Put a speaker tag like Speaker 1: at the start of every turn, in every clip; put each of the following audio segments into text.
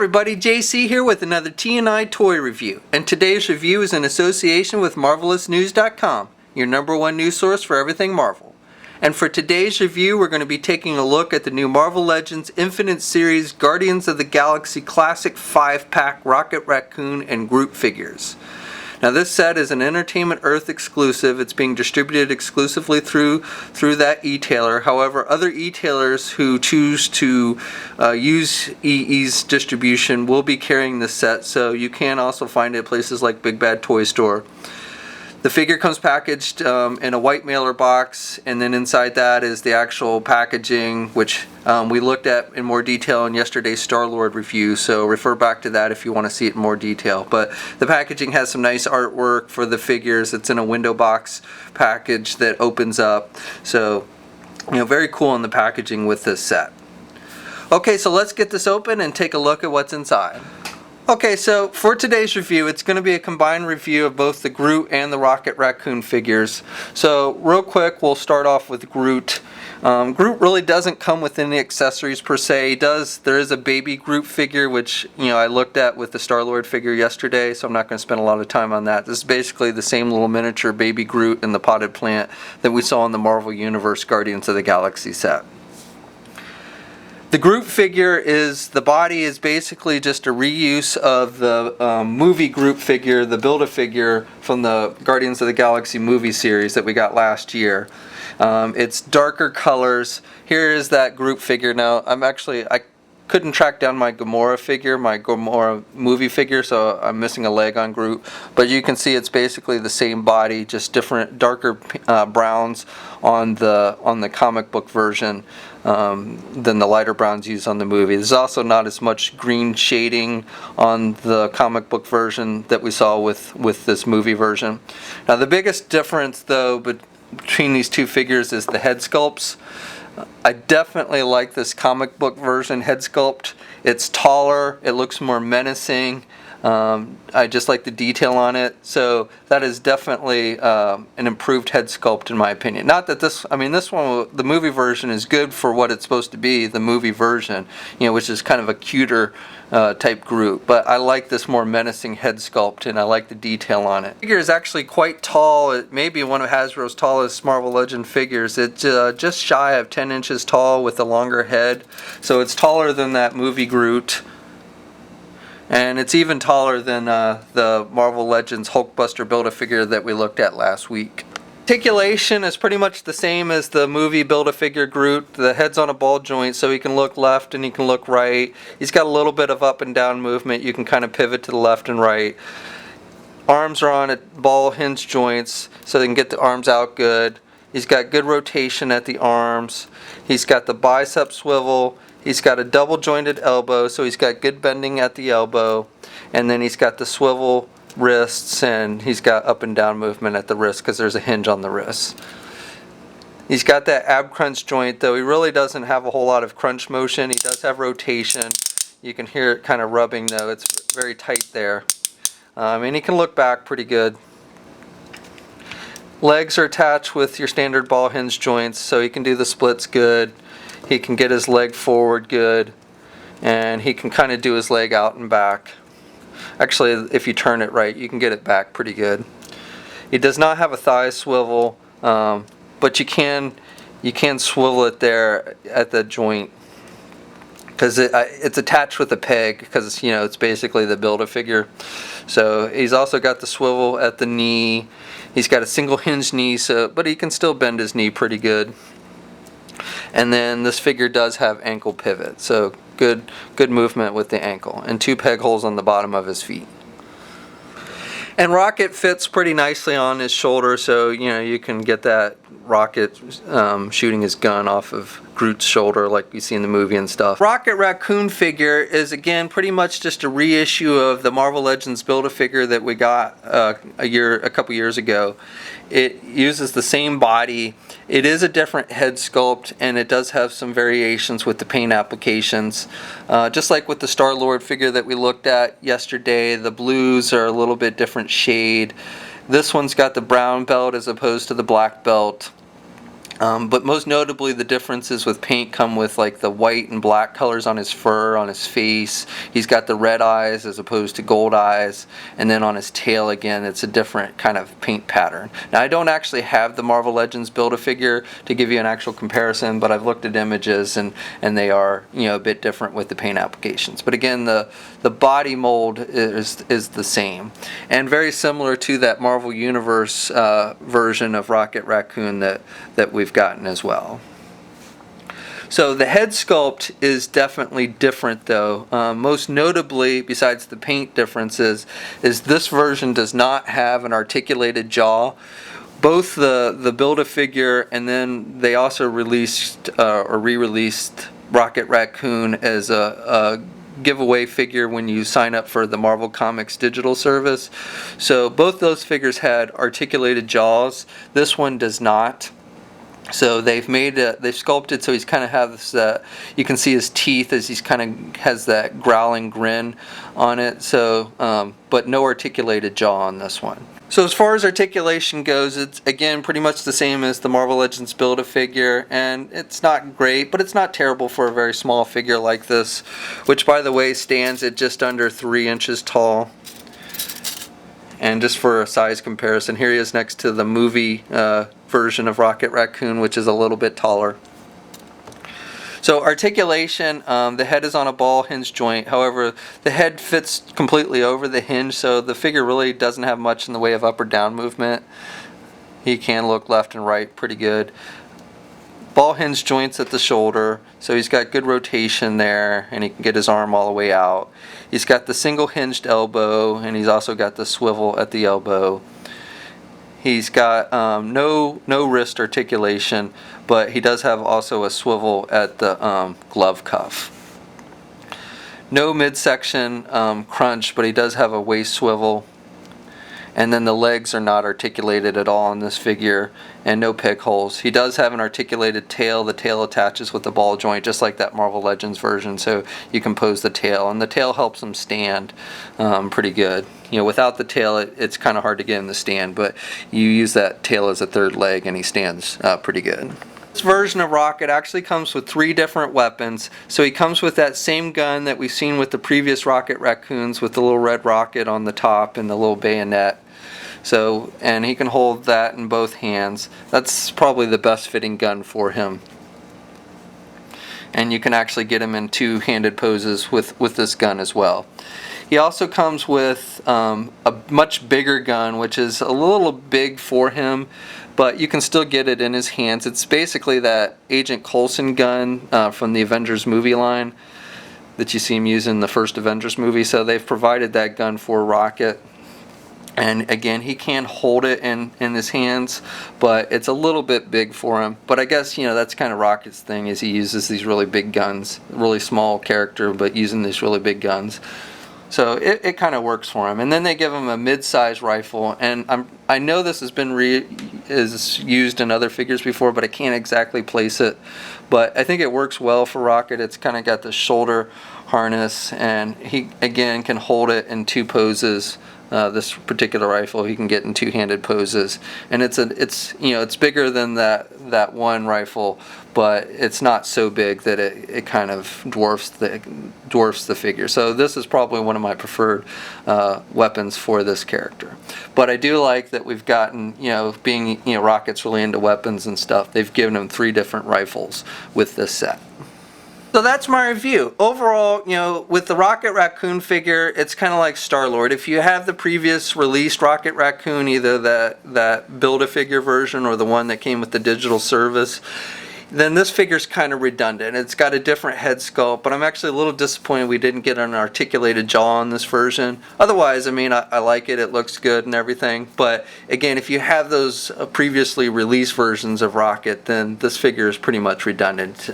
Speaker 1: everybody, JC here with another T&I toy review, and today's review is in association with MarvelousNews.com, your #1 news source for everything Marvel. And for today's review, we're going to be taking a look at the new Marvel Legends Infinite Series Guardians of the Galaxy Classic 5-pack Rocket, Raccoon, and Groot figures. Now this set is an Entertainment Earth exclusive. It's being distributed exclusively through that e-tailer. However, other e-tailers who choose to use EE's distribution will be carrying this set, so you can also find it at places like Big Bad Toy Store. The figure comes packaged in a white mailer box, and then inside that is the actual packaging, which we looked at in more detail in yesterday's Star-Lord review, so refer back to that if you want to see it in more detail. But the packaging has some nice artwork for the figures. It's in a window box package that opens up, so very cool in the packaging with this set. Okay, so let's get this open and take a look at what's inside. Okay, so for today's review, it's going to be a combined review of both the Groot and the Rocket Raccoon figures. So real quick, we'll start off with Groot. Groot really doesn't come with any accessories per se. There is a baby Groot figure, which I looked at with the Star-Lord figure yesterday, so I'm not going to spend a lot of time on that. This is basically the same little miniature baby Groot in the potted plant that we saw in the Marvel Universe Guardians of the Galaxy set. The Groot figure the body is basically just a reuse of the movie Groot figure, the Build-A-Figure from the Guardians of the Galaxy movie series that we got last year. It's darker colors. Here is that Groot figure. Now, I couldn't track down my Gamora figure, my Gamora movie figure, so I'm missing a leg on Groot. But you can see it's basically the same body, just different, darker browns on the comic book version than the lighter browns used on the movie. There's also not as much green shading on the comic book version that we saw with this movie version. Now the biggest difference though between these two figures is the head sculpts. I definitely like this comic book version head sculpt. It's taller, it looks more menacing. I just like the detail on it, so that is definitely an improved head sculpt in my opinion. Not that this one, the movie version is good for what it's supposed to be, the movie version, which is kind of a cuter type Groot, but I like this more menacing head sculpt and I like the detail on it. The figure is actually quite tall. It may be one of Hasbro's tallest Marvel Legend figures. It's just shy of 10 inches tall with a longer head, so it's taller than that movie Groot. And it's even taller than the Marvel Legends Hulkbuster Build-A-Figure that we looked at last week. Articulation is pretty much the same as the movie Build-A-Figure Groot. The head's on a ball joint, so he can look left and he can look right. He's got a little bit of up and down movement. You can kind of pivot to the left and right. Arms are on ball hinge joints, so they can get the arms out good. He's got good rotation at the arms. He's got the bicep swivel. He's got a double jointed elbow, so he's got good bending at the elbow. And then he's got the swivel wrists, and he's got up and down movement at the wrist because there's a hinge on the wrist. He's got that ab crunch joint, though he really doesn't have a whole lot of crunch motion. He does have rotation. You can hear it kind of rubbing, though. It's very tight there. And he can look back pretty good. Legs are attached with your standard ball hinge joints, so he can do the splits good. He can get his leg forward good, and he can kind of do his leg out and back. Actually, if you turn it right, you can get it back pretty good. He does not have a thigh swivel, but you can swivel it there at the joint because it's attached with a peg because it's basically the Build-A-Figure. So he's also got the swivel at the knee. He's got a single hinge knee, but he can still bend his knee pretty good. And then this figure does have ankle pivot, so good movement with the ankle, and 2 peg holes on the bottom of his feet. And Rocket fits pretty nicely on his shoulder, so you can get that Rocket shooting his gun off of Groot's shoulder like you see in the movie and stuff. Rocket Raccoon figure is again pretty much just a reissue of the Marvel Legends Build-A-Figure that we got a couple years ago. It uses the same body. It is a different head sculpt, and it does have some variations with the paint applications. Just like with the Star-Lord figure that we looked at yesterday, the blues are a little bit different shade. This one's got the brown belt as opposed to the black belt. But most notably, the differences with paint come with like the white and black colors on his fur, on his face. He's got the red eyes as opposed to gold eyes, and then on his tail again, it's a different kind of paint pattern. Now, I don't actually have the Marvel Legends Build-A-Figure to give you an actual comparison, but I've looked at images and they are, you know, a bit different with the paint applications. But again, the body mold is the same, and very similar to that Marvel Universe version of Rocket Raccoon that we've gotten as well. So the head sculpt is definitely different though. Most notably, besides the paint differences, is this version does not have an articulated jaw. Both the Build-A-Figure and then they also released or re-released Rocket Raccoon as a giveaway figure when you sign up for the Marvel Comics digital service. So both those figures had articulated jaws. This one does not. So they've sculpted so he's kind of has you can see his teeth as he's kind of has that growling grin on it. So, but no articulated jaw on this one. So as far as articulation goes, it's again pretty much the same as the Marvel Legends Build-A-Figure, and it's not great, but it's not terrible for a very small figure like this, which by the way stands at just under 3 inches tall. And just for a size comparison, here he is next to the movie version of Rocket Raccoon, which is a little bit taller. So articulation, the head is on a ball hinge joint. However, the head fits completely over the hinge, so the figure really doesn't have much in the way of up or down movement. He can look left and right pretty good. Ball hinge joints at the shoulder, so he's got good rotation there, and he can get his arm all the way out. He's got the single hinged elbow, and he's also got the swivel at the elbow. He's got no wrist articulation, but he does have also a swivel at the glove cuff. No midsection crunch, but he does have a waist swivel. And then the legs are not articulated at all on this figure, and no peg holes. He does have an articulated tail. The tail attaches with the ball joint, just like that Marvel Legends version, so you can pose the tail, and the tail helps him stand pretty good. You know, without the tail, it's kind of hard to get him to stand, but you use that tail as a third leg, and he stands pretty good. This version of Rocket actually comes with 3 different weapons. So he comes with that same gun that we've seen with the previous Rocket Raccoons, with the little red rocket on the top and the little bayonet. So, and he can hold that in both hands. That's probably the best fitting gun for him. And you can actually get him in 2-handed poses with this gun as well. He also comes with a much bigger gun, which is a little big for him, but you can still get it in his hands. It's basically that Agent Coulson gun from the Avengers movie line that you see him use in the first Avengers movie. So they've provided that gun for Rocket. And again, he can hold it in his hands, but it's a little bit big for him. But I guess, you know, that's kind of Rocket's thing, is he uses these really big guns. Really small character, but using these really big guns. So it kind of works for him. And then they give him a mid-size rifle, and I know this has been used in other figures before, but I can't exactly place it. But I think it works well for Rocket. It's kind of got the shoulder harness, and he again can hold it in 2 poses. This particular rifle he can get in 2-handed poses, and it's you know, it's bigger than that one rifle, but it's not so big that it kind of dwarfs the figure. So this is probably one of my preferred weapons for this character. But I do like that we've gotten, you know, being, you know, Rocket's really into weapons and stuff, they've given him 3 different rifles with this set. So that's my review. Overall, you know, with the Rocket Raccoon figure, it's kind of like Star-Lord. If you have the previous released Rocket Raccoon, either that Build-A-Figure version or the one that came with the digital service, then this figure's kind of redundant. It's got a different head sculpt, but I'm actually a little disappointed we didn't get an articulated jaw on this version. Otherwise, I mean, I like it. It looks good and everything. But again, if you have those previously released versions of Rocket, then this figure is pretty much redundant,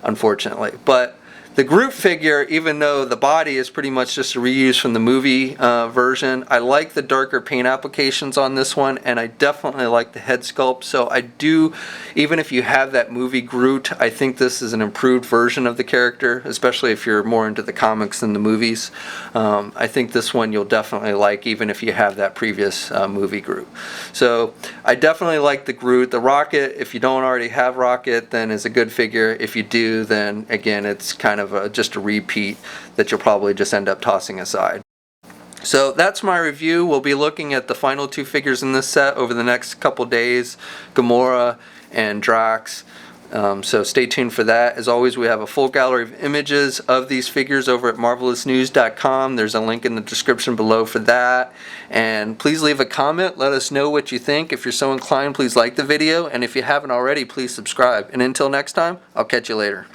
Speaker 1: unfortunately. But The Groot figure, even though the body is pretty much just a reuse from the movie version, I like the darker paint applications on this one, and I definitely like the head sculpt. So I do, even if you have that movie Groot, I think this is an improved version of the character, especially if you're more into the comics than the movies. I think this one you'll definitely like, even if you have that previous movie Groot. So I definitely like the Groot. The Rocket, if you don't already have Rocket, then is a good figure. If you do, then again, it's kind of just a repeat that you'll probably just end up tossing aside. So that's my review. We'll be looking at the final two figures in this set over the next couple days, Gamora and Drax. So stay tuned for that. As always, we have a full gallery of images of these figures over at marvelousnews.com. There's a link in the description below for that. And please leave a comment. Let us know what you think. If you're so inclined, please like the video. And if you haven't already, please subscribe. And until next time, I'll catch you later.